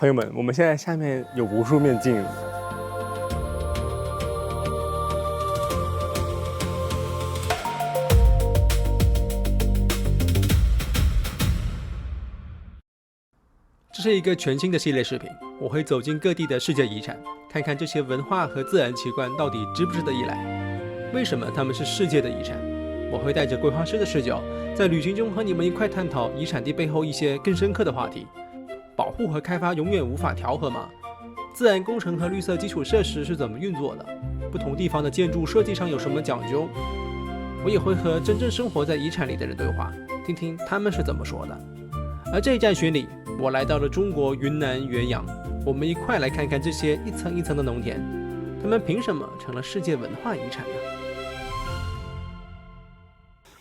朋友們，我們現在下面有無數面鏡。这是一個全新的系列視頻，我會走進各地的世界遺產，看看這些文化和自然奇觀到底值不值得一來，為什麼他們是世界的遺產。我會帶着規劃師的視角，在旅行中和你們一塊探討遺產地背後一些更深刻的話題。保護和開發永遠無法調和嗎？自然工程和綠色基礎設施是怎麼運作的？不同地方的建築設計上有什麼講究？我也會和真正生活在遺產裡的人對話，聽聽他們是怎麼說的。而這一站巡禮，我來到了中國雲南元陽，我們一塊來看看這些一層一層的農田，他們憑什麼成了世界文化遺產呢？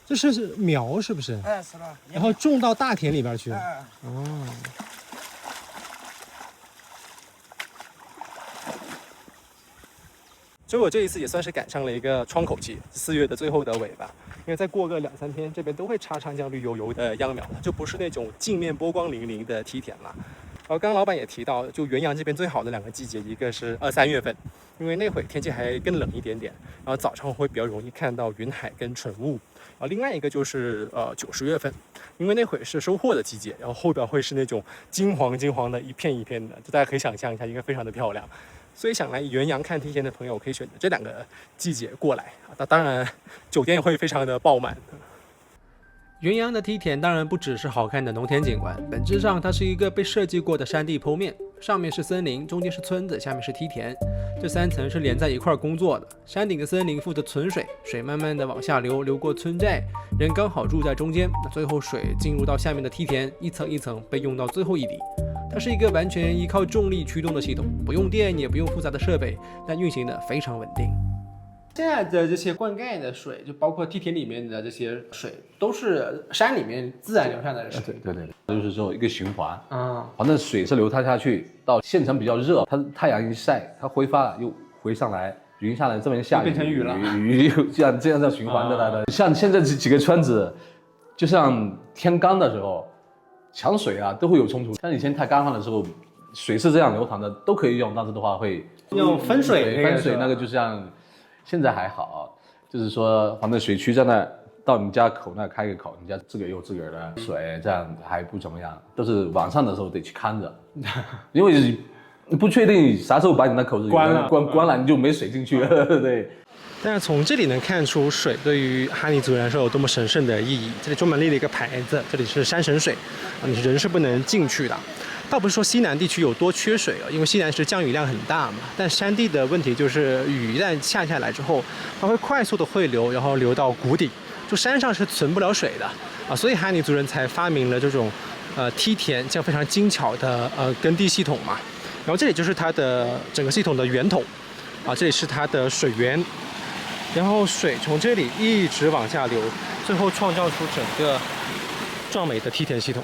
這是苗是不是？哎，是的。然後種到大田裡邊去。哦。所以我這一次也算是趕上了一個窗口期，4月的最後的尾巴，因為再過個2-3天，這邊都會插上這樣綠油油的秧苗了，就不是那種鏡面波光粼粼的梯田了。然後剛剛老闆也提到，就元陽這邊最好的2個季節，一個是2-3月份，因為那會天氣還更冷一點點，然後早上會比較容易看到雲海跟晨霧。然後另外一個就是9-10月份，因為那會是收穫的季節，然後後邊會是那種金黃金黄的一片一片的，就大家可以想象一下，應該非常的漂亮。所以想來元陽看梯田的朋友可以選擇這2個季節過來啊，當然酒店也會非常的爆滿。元陽的梯田當然不只是好看的農田景觀，本質上它是一個被設計過的山地剖面，上面是森林，中間是村子，下面是梯田，這3層是連在一塊工作的。山頂的森林負責存水，水慢慢的往下流，流過村寨，人剛好住在中間，那最後水進入到下面的梯田，一層一層被用到最後一滴。它是一個完全依靠重力驅動的系統，不用電也不用複雜的設備，但運行的非常穩定。現在的這些灌溉的水，就包括梯田裡面的這些水，都是山裡面自然流下來的水。對，就是說一個循環啊，反正水是流它下去，到县城比較熱，它太陽一曬，它揮發了又回上來，雲下來這邊下雨，變成雨了，雨又這樣循環的來的。像現在這幾個村子，就像天乾的時候，搶水啊都會有衝突。像以前太乾旱的時候，水是這樣流淌的，都可以用，但是的話會用分水，分水那個就像。現在還好，就是說，反正水渠在那，到你家口那開個口，你家自個兒有自個兒的水，這樣還不怎麼樣。都是晚上的時候得去看着，因為你不確定啥時候把你那口子關了，你就沒水進去了。對。但是從這裡能看出水對於哈尼族人來說有多麼神聖的意義。這裡專門立了一個牌子，這裡是山神水，你人是不能進去的。倒不是說西南地區有多缺水啊，因為西南是降雨量很大嘛。但山地的問題就是雨一旦下來之後，它會快速的匯流，然後流到谷底，就山上是存不了水的啊。所以哈尼族人才發明了這種梯田這樣非常精巧的耕地系統嘛。然後這裡就是它的整個系統的源頭啊，這裡是它的水源，然後水從這裡一直往下流，最後創造出整個壯美的梯田系統。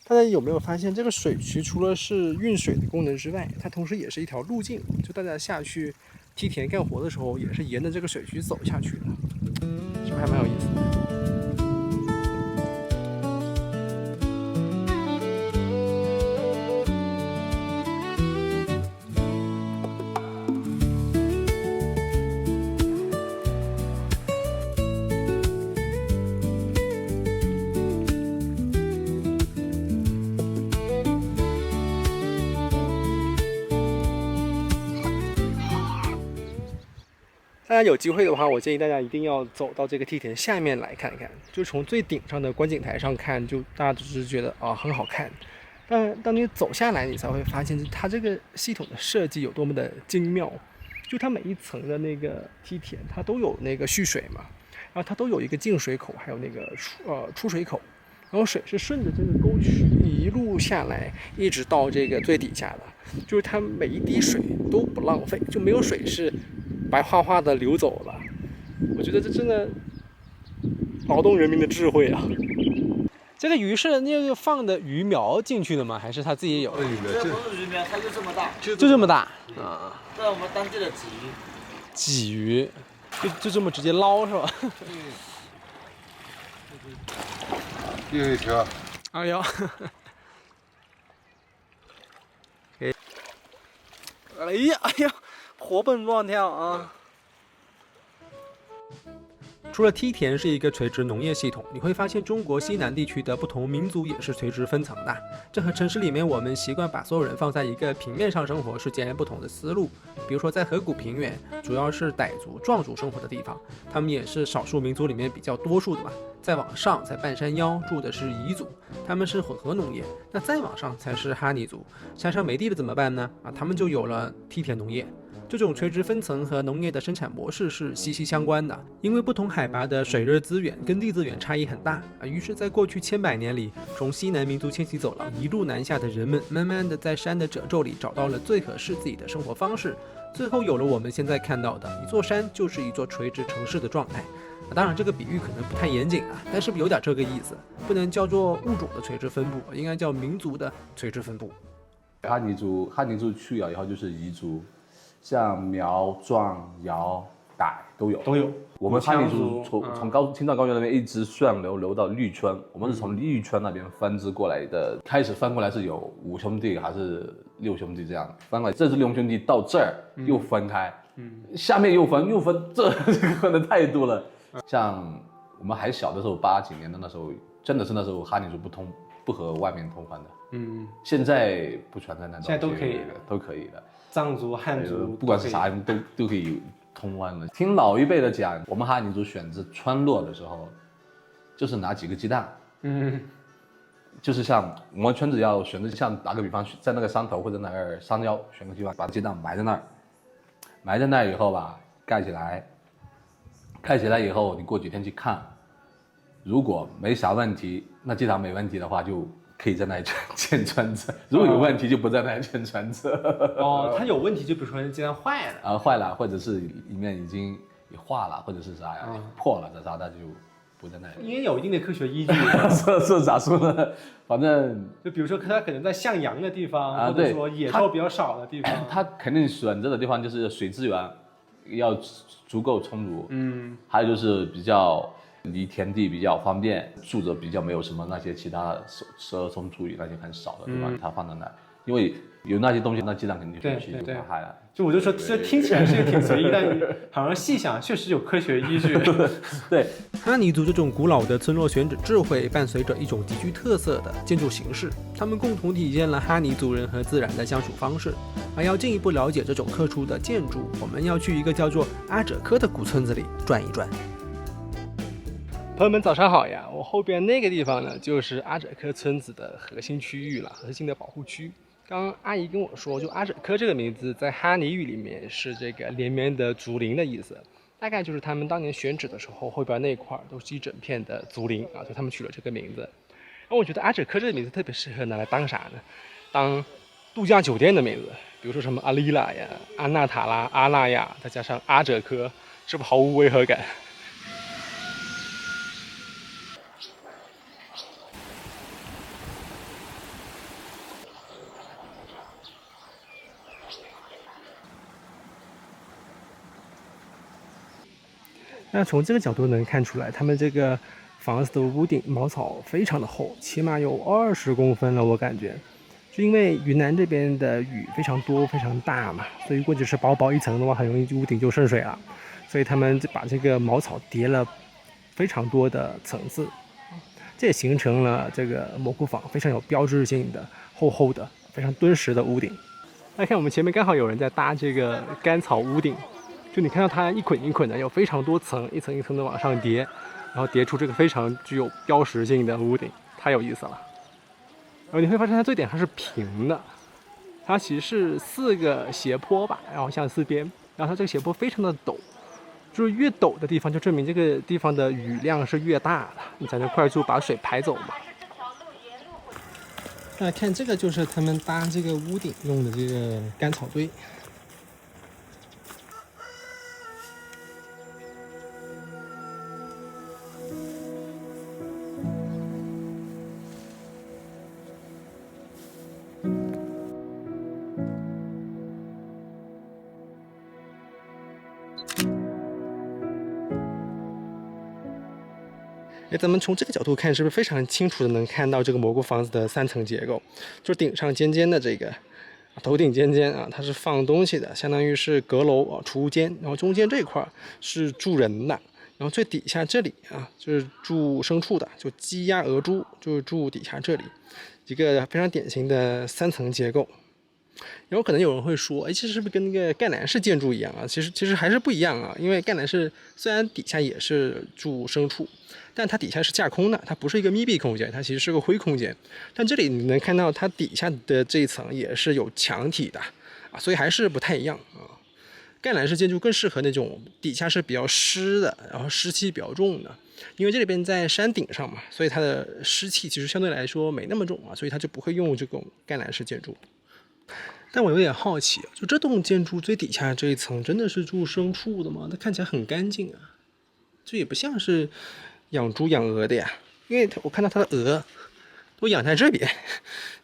大家有沒有發現，這個水渠除了是運水的功能之外，它同時也是一條路徑，就大家下去梯田幹活的時候，也是沿着這個水渠走下去的，是不是還蠻有意思的？大家有機會的話，我建議大家一定要走到這個梯田下面來看看。就從最頂上的觀景台上看，就大家只是覺得很好看。但當你走下來，你才會發現它這個系統的設計有多麼的精妙。就它每一層的那個梯田，它都有那個蓄水嘛，然後它都有一個進水口，還有那個出水口。然後水是順着這個溝渠一路下來，一直到這個最底下的，就是它每一滴水都不浪費，就沒有水是白花花的流走了。我覺得這真的勞動人民的智慧啊！這個魚是那個放的魚苗進去的嗎？還是他自己有？這不是魚苗，它就這麼大，就這麼大啊！在我們當地的鯽魚，就這麼直接撈是吧？又一條。哎呦，哎呀，活蹦乱跳啊！除了梯田是一个垂直农业系统，你会发现中国西南地区的不同民族也是垂直分层的。这和城市里面我们習慣把所有人放在一個平面上生活是截然不同的思路。比如說在河谷平原，主要是傣族、壯族生活的地方，他們也是少數民族裡面比較多數的嘛。再往上，在半山腰住的是彝族，他們是混合農業。那再往上才是哈尼族。山上沒地了怎麼辦呢？他們就有了梯田農業。這種垂直分層和農業的生產模式是息息相關的，因為不同海拔的水熱資源跟地資源差異很大於是在過去千百年裡，從西南民族遷徙走廊一路南下的人們，慢慢的在山的褶皺裡找到了最合適自己的生活方式，最後有了我們現在看到的一座山就是一座垂直城市的狀態。當然這個比喻可能不太嚴謹但是有點這個意思，不能叫做物種的垂直分布，應該叫民族的垂直分布。哈尼族去了以後就是彝族，像苗、壯、瑤、傣都有。我們哈尼族從青藏高原那邊一直順流到綠川，我們是從綠川那邊分支過來的。開始分過來是有5兄弟還是6兄弟這樣分過來，這是6兄弟到這兒又分開，下面又分，這可能太多了。像我們還小的時候，80幾年的那時候，真的是那時候哈尼族不和外面通婚的。現在不存在那種，現在都可以了。藏族、漢族，不管是啥人都可以通關了。聽老一輩的講，我們哈尼族選擇村落的時候，就是拿幾個雞蛋，就是像我們村子要選擇，像打個比方，在那個山頭或者那個山腰選個地方，把雞蛋埋在那兒，埋在那兒以後吧，蓋起來以後，你過幾天去看，如果沒啥問題，那雞蛋沒問題的話就。可以在那裡建村子，如果有問題就不在那裡建村子。它有問題就比如說雞蛋壞了壞了，或者是裡面已經化了，或者是啥呀，破了啥，那就不在那裡。因為有一定的科學依據。是咋說呢？反正就比如說它可能在向陽的地方，或者說野獸比較少的地方，它肯定選擇的地方就是水資源要足夠充足，還有就是比較。離田地比較方便，住着比較沒有什麼那些其他蛇蟲鼠蟻那些很少的地方，它放在那，因為有那些東西，那雞蛋肯定就去就害了。就我就說，這聽起來是個挺隨意，但好像細想確實有科學依據。對，哈尼族這種古老的村落選址智慧，伴隨着一種極具特色的建築形式，他們共同體現了哈尼族人和自然的相處方式。而要進一步了解這種特殊的建築，我們要去一個叫做阿者科的古村子裡轉一轉。朋友們早上好呀！我後邊那個地方呢，就是阿者科村子的核心區域了，核心的保護區。剛剛阿姨跟我說，就阿者科這個名字在哈尼語裡面是這個連綿的竹林的意思，大概就是他們當年選址的時候，後邊那塊都是一整片的竹林啊，所以他們取了這個名字。然後我覺得阿者科這個名字特別適合拿來當啥呢？當度假酒店的名字，比如說什麼阿麗拉呀、阿納塔拉、阿那亞，再加上阿者科，是不是毫無違和感？那從這個角度能看出來，他們這個房子的屋頂茅草非常的厚，起碼有20公分了，我感覺。就因為雲南這邊的雨非常多、非常大嘛，所以如果只是薄薄一層的話，很容易屋頂就滲水了。所以他們把這個茅草疊了非常多的層次，這也形成了這個蘑菇坊非常有標誌性的厚厚的、非常敦實的屋頂。來看我們前面剛好有人在搭這個乾草屋頂。就你看到它一捆一捆的，有非常多層，一層一層的往上疊，然後疊出這個非常具有標識性的屋頂，太有意思了。然後你會發現它最頂上是平的，它其實是4個斜坡吧，然後向4邊，然後它這個斜坡非常的陡，就是越陡的地方就證明這個地方的雨量是越大的，你才能快速把水排走嘛。那看這個就是他們搭這個屋頂用的這個乾草堆。哎，咱们從這個角度看，是不是非常清楚的能看到這個蘑菇房子的3層結構？就是頂上尖尖的這個頭頂尖尖啊，它是放東西的，相當於是閣樓啊、儲物間。然後中間這塊是住人的，然後最底下這裡啊，就是住牲畜的，就雞鴨鵝豬，就是住底下這裡，一個非常典型的3層結構。然後可能有人會說，哎，其實是不是跟那個蓋蘭式建築一樣啊？其實還是不一樣啊，因為蓋蘭式雖然底下也是住牲畜，但它底下是架空的，它不是一個密閉空間，它其實是個灰空間。但這裡你能看到它底下的這一層也是有牆體的啊，所以還是不太一樣啊。蓋蘭式建築更適合那種底下是比較濕的，然後濕氣比較重的，因為這裡邊在山頂上嘛，所以它的濕氣其實相對來說沒那麼重啊，所以它就不會用這種蓋蘭式建築。但我有點好奇，就這棟建築最底下這一層真的是住牲畜的嗎？它看起来很乾淨啊，這也不像是養豬養鵝的呀，因為我看到它的鵝都養在這邊，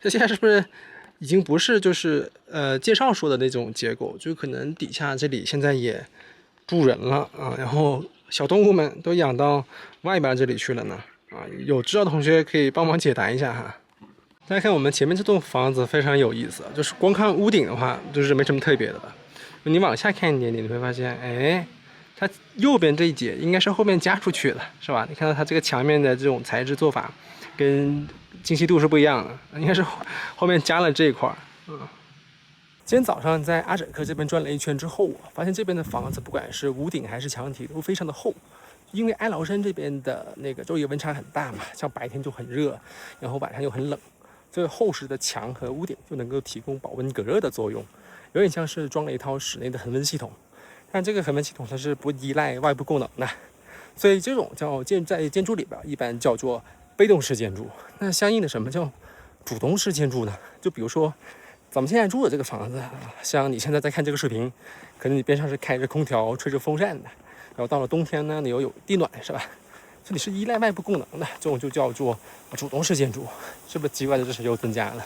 它現在是不是已經不是就是介紹說的那種結構，就可能底下這裡現在也住人了啊，然後小動物們都養到外邊這裡去了呢啊，有知道的同學可以幫忙解答一下哈。大家看我們前面這棟房子非常有意思，就是光看屋頂的話，就是沒什麼特別的吧。你往下看一點點，你會發現，哎，它右邊這一節應該是後面加出去的，是吧？你看到它這個牆面的這種材質做法，跟精細度是不一樣的，應該是後面加了這一塊。今天早上在阿者克這邊轉了一圈之後，發現這邊的房子不管是屋頂還是牆體都非常的厚。因為哀牢山這邊的那個晝夜溫差很大嘛，像白天就很熱，然後晚上又很冷。所以厚實的牆和屋頂就能夠提供保溫隔熱的作用，有點像是裝了一套室內的恆溫系統。但這個恆溫系統它是不依賴外部供能的，所以這種在建築裡邊一般叫做被動式建築。那相應的什麼叫主動式建築呢？就比如說咱們現在住的這個房子，像你現在在看這個視頻，可能你邊上是開着空調、吹着風扇的，然後到了冬天呢，你又有地暖，是吧？這裡是依賴外部供能的，這種就叫做主動式建築，是不是奇怪的知識又增加了？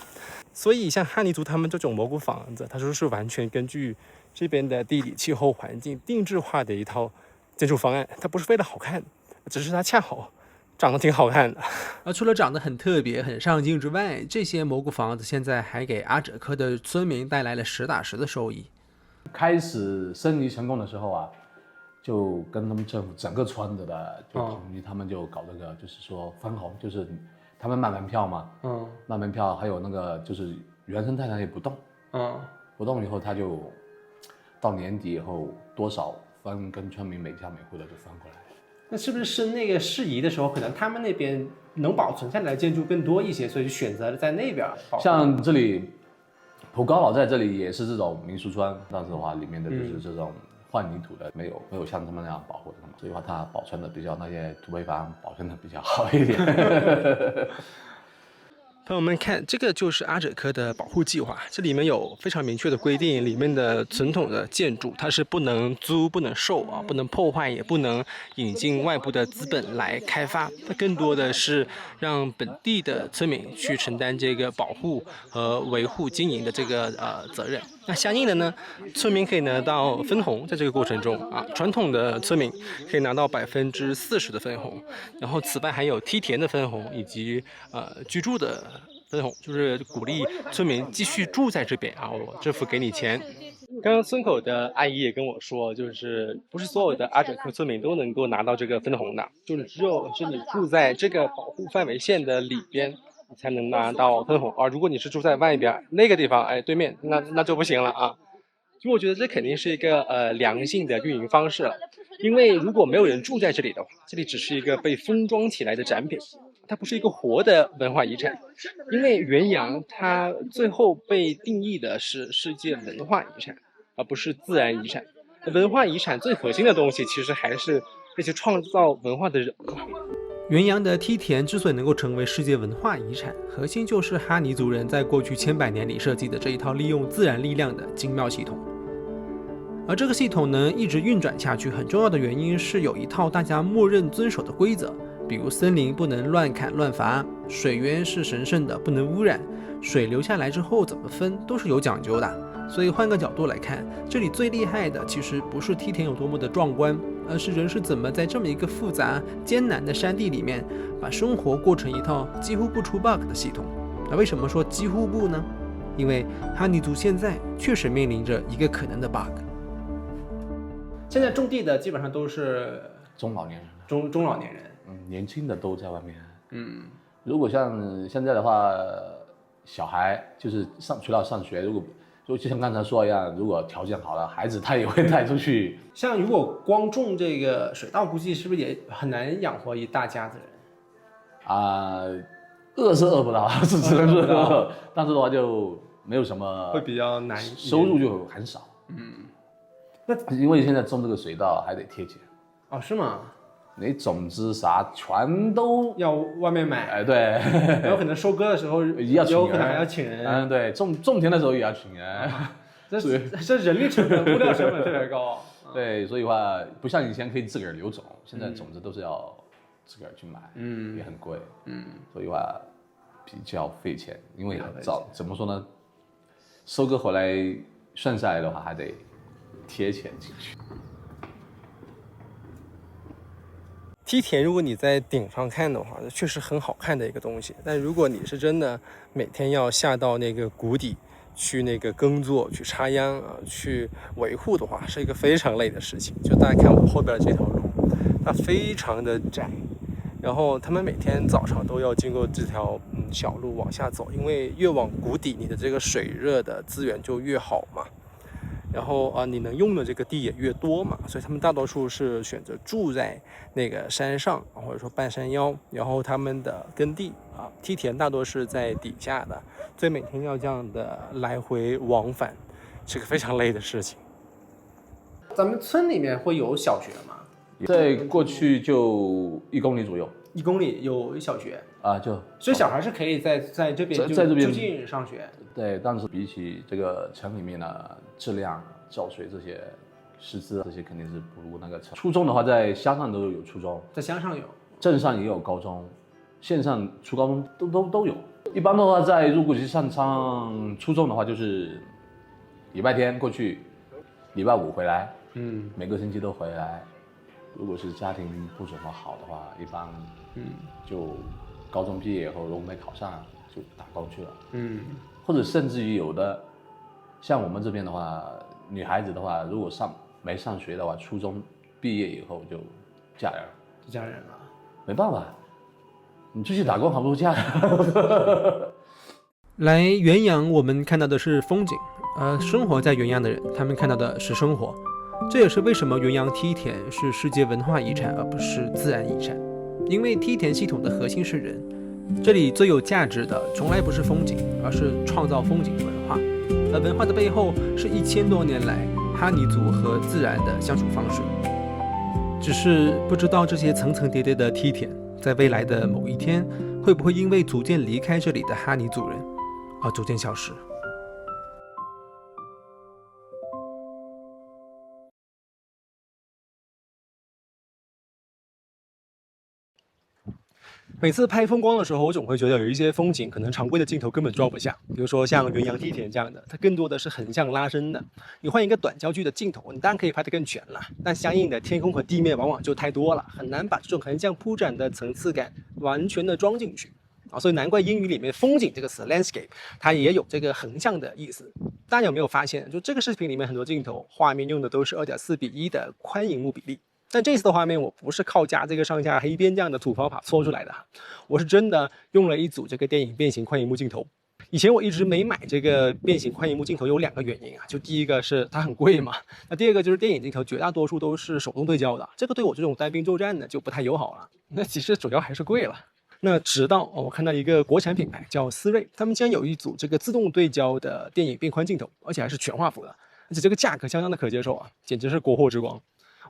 所以像哈尼族他們这種蘑菇房子，它說是完全根據這邊的地理氣候環境定制化的一套建築方案，它不是為了好看，只是它恰好長得挺好看的。而除了長得很特別、很上鏡之外，這些蘑菇房子現在還給阿者克的村民帶來了實打實的收益。開始升級成功的時候啊，就跟他們政府整個村子的就統一，他們就搞這個，就是說分紅，就是他們賣門票嘛，賣門票，還有那個就是原生態那些不動，不動以後他就到年底以後多少分跟村民每家每戶的就分過來。那是不是升那個事宜的時候，可能他們那邊能保存下來的建築更多一些，所以就選擇了在那邊？像這裡普高老在這裡也是這種民俗村，但是的話裡面的就是這種換泥土的，沒有像他們那樣保護的嘛，所以話它保存的比較那些土坯房保存的比較好一點。朋友們看，這個就是阿者克的保護計劃，這裡面有非常明確的規定，裡面的傳統的建築它是不能租、不能售啊，不能破壞，也不能引進外部的資本來開發。它更多的是讓本地的村民去承擔這個保護和維護經營的這個責任。那相應的呢，村民可以拿到分紅，在這個過程中啊，傳統的村民可以拿到40%的分紅，然後此外還有梯田的分紅以及居住的分紅，就是鼓勵村民繼續住在這邊啊，我政府給你錢。剛剛村口的阿姨也跟我說，就是不是所有的阿者克村民都能夠拿到這個分紅的，就是只有是你住在這個保護範圍線的裡邊，你才能拿到分紅啊。如果你是住在外邊那個地方，哎，對面，那就不行了啊。所以我覺得這肯定是一個良性的運營方式了，因為如果沒有人住在這裡的話，這裡只是一個被封裝起來的展品，它不是一個活的文化遺產。因為元陽它最後被定義的是世界文化遺產，而不是自然遺產。文化遺產最核心的東西其實還是那些創造文化的人。元陽的梯田之所以能夠成為世界文化遺產，核心就是哈尼族人在過去千百年裡設計的這一套利用自然力量的精妙系統。而這個系統呢，一直運轉下去，很重要的原因是有一套大家默認遵守的規則，比如森林不能亂砍亂伐，水源是神聖的，不能污染，水流下來之後怎麼分都是有講究的。所以換個角度來看，這裡最厲害的其實不是梯田有多麼的壯觀，而是人是怎麼在這麼一個複雜艱難的山地裡面，把生活過成一套幾乎不出 bug 的系統。那為什麼說幾乎不呢？因為哈尼族現在確實面臨着一個可能的 bug。現在種地的基本上都是中老年人，中老年人，年輕的都在外面。如果像現在的話，小孩就是除了上學，如果就像剛才說一樣，如果條件好了，孩子他也會帶出去。像如果光種這個水稻，估計是不是也很難養活一大家子人？餓是餓不到，是只能是餓，但是的話就沒有什麼，會比較難，收入就很少。那因為現在種這個水稻還得貼錢。哦，是嗎？你種子啥全都要外面買。對。有可能收割的時候要請人，有可能還要請人。对，種田的時候也要請人。这人力成本、物料成本特別高。對，所以話不像以前可以自個兒留種，現在種子都是要自個兒去買，也很貴，所以話比較費錢，因為怎麼說呢，收割回來算下來的話還得貼錢進去。梯田，如果你在頂上看的話，確實很好看的一個東西。但如果你是真的每天要下到那個谷底去那個耕作、去插秧啊、去維護的話，是一個非常累的事情。就大家看我後邊這條路，它非常的窄，然後他們每天早上都要經過這條小路往下走，因為越往谷底，你的這個水熱的資源就越好嘛。然後你能用的這個地也越多嘛，所以他們大多數是選擇住在那個山上，或者說半山腰，然後他們的耕地梯田大多是在底下的，所以每天要這樣的來回往返，是個非常累的事情。咱們村裡面會有小學嗎？在過去就1公里左右，1公里有小學所以小孩是可以在這邊就就近上學。對，但是比起這個城裡面的質量、教水這些師資，這些肯定是不如那個城。初中的話，在鄉上都有初中，在鄉上有，鎮上也有高中，縣上初高中都有。一般的話，在如果是上初中的話，就是禮拜天過去，禮拜五回來，每個星期都回來。如果是家庭不怎麼好的話，一般就高中畢業以後，如果沒考上，就打工去了。或者甚至於有的，像我們這邊的話，女孩子的話，如果沒上學的話，初中畢業以後就嫁人，了，沒辦法，你出去打工還不如嫁人。來元陽，我們看到的是風景，生活在元陽的人，他們看到的是生活。這也是為什麼元陽梯田是世界文化遺產而不是自然遺產，因為梯田系統的核心是人。這裡最有價值的從來不是風景，而是創造風景的文化，而文化的背後是1000多年來哈尼族和自然的相處方式。只是不知道這些層層疊疊的梯田，在未來的某一天，會不會因為逐漸離開這裡的哈尼族人而逐漸消失。每次拍風光的時候，我總會覺得有一些風景可能常規的鏡頭根本抓不下，比如說像元陽梯田這樣的，它更多的是橫向拉伸的。你換一個短焦距的鏡頭，你當然可以拍得更全了，但相應的天空和地面往往就太多了，很難把這種橫向鋪展的層次感完全的裝進去所以難怪英語裡面風景這個詞 landscape 它也有這個橫向的意思。大家有沒有發現，就這個視頻裡面很多鏡頭畫面用的都是2.4:1的寬銀幕比例。但這次的畫面我不是靠加這個上下黑邊這樣的土方法搓出來的，我是真的用了一組這個電影變形寬銀幕鏡頭。以前我一直沒買這個變形寬銀幕鏡頭，有2個原因就第一個是它很貴嘛，那第二個就是電影鏡頭絕大多數都是手動對焦的，這個對我這種單兵作戰呢就不太友好了。那其實主要還是貴了。那直到我看到一個國產品牌叫思銳，他們竟然有一組這個自動對焦的電影變寬鏡頭，而且還是全畫幅的，而且這個價格相當的可接受簡直是國貨之光。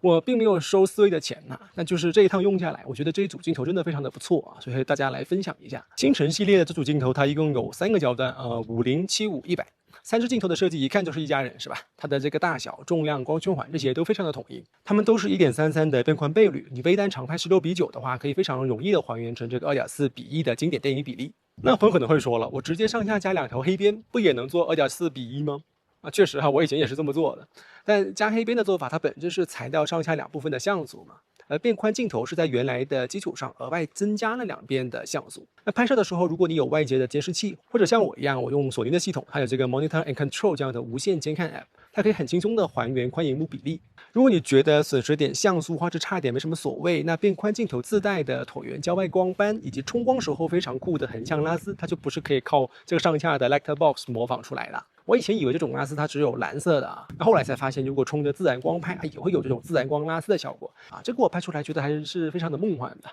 我并沒有收思維的錢吶，那就是這一趟用下來，我覺得這一組鏡頭真的非常的不錯啊，所以和大家來分享一下。星辰系列的這組鏡頭，它一共有3個焦段，50、75、100，3支鏡頭的設計一看就是一家人，是吧？它的這個大小、重量、光圈環這些都非常的統一，它們都是1.33的變寬倍率，你微單長拍16:9的話，可以非常容易的還原成這個2.4:1的經典電影比例。那朋友可能會說了，我直接上下加2條黑邊，不也能做2.4:1嗎？確實哈，我以前也是這麼做的。但加黑邊的做法，它本質是裁掉上下2部分的像素嘛。而變寬鏡頭是在原來的基礎上額外增加了2邊的像素。那拍攝的時候，如果你有外接的監視器，或者像我一樣，我用索尼的系統，還有這個 Monitor and Control 這樣的無線監看 App， 它可以很輕鬆的還原寬熒幕比例。如果你覺得損失點像素或者差點沒什麼所謂，那變寬鏡頭自帶的橢圓焦外光斑以及衝光時候非常酷的橫向拉絲，它就不是可以靠這個上下的 Letterbox 模仿出來的。我以前以為這種拉絲它只有藍色的啊，後來才發現，如果衝着自然光拍，也會有這種自然光拉絲的效果啊。這個我拍出來覺得還是非常的夢幻的。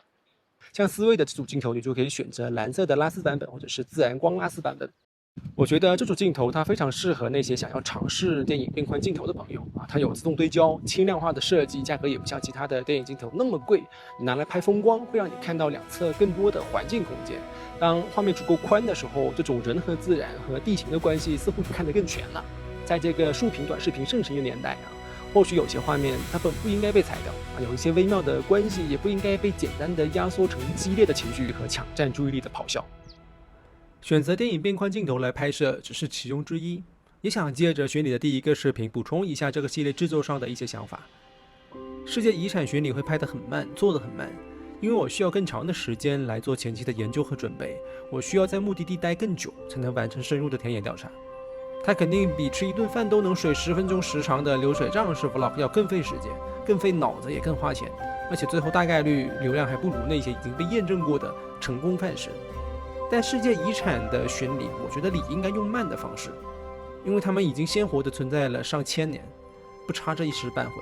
像思維的這組鏡頭，你就可以選擇藍色的拉絲版本，或者是自然光拉絲版本。我覺得這組鏡頭它非常適合那些想要嘗試電影變寬鏡頭的朋友啊，它有自動對焦、輕量化的設計，價格也不像其他的電影鏡頭那麼貴。你拿來拍風光，會讓你看到兩側更多的環境空間。當畫面足夠寬的時候，這種人和自然和地形的關係似乎看得更全了。在這個豎屏短視頻盛行的年代啊，或許有些畫面它本不應該被裁掉啊，有一些微妙的關係也不應該被簡單的壓縮成激烈的情緒和搶佔注意力的咆哮。選擇電影變寬鏡頭來拍攝只是其中之一，也想借着學你的第一個視頻補充一下這個系列製作上的一些想法。世界遺產巡禮會拍得很慢，做得很慢，因為我需要更長的時間來做前期的研究和準備，我需要在目的地待更久，才能完成深入的田野調查。它肯定比吃一頓飯都能水10分鐘時長的流水賬式 vlog 要更費時間，更費腦子，也更花錢，而且最後大概率流量還不如那些已經被驗證過的成功範式。但世界遺產的巡禮，我覺得理應該用慢的方式，因為他們已經鮮活地存在了上千年，不差這一時半會。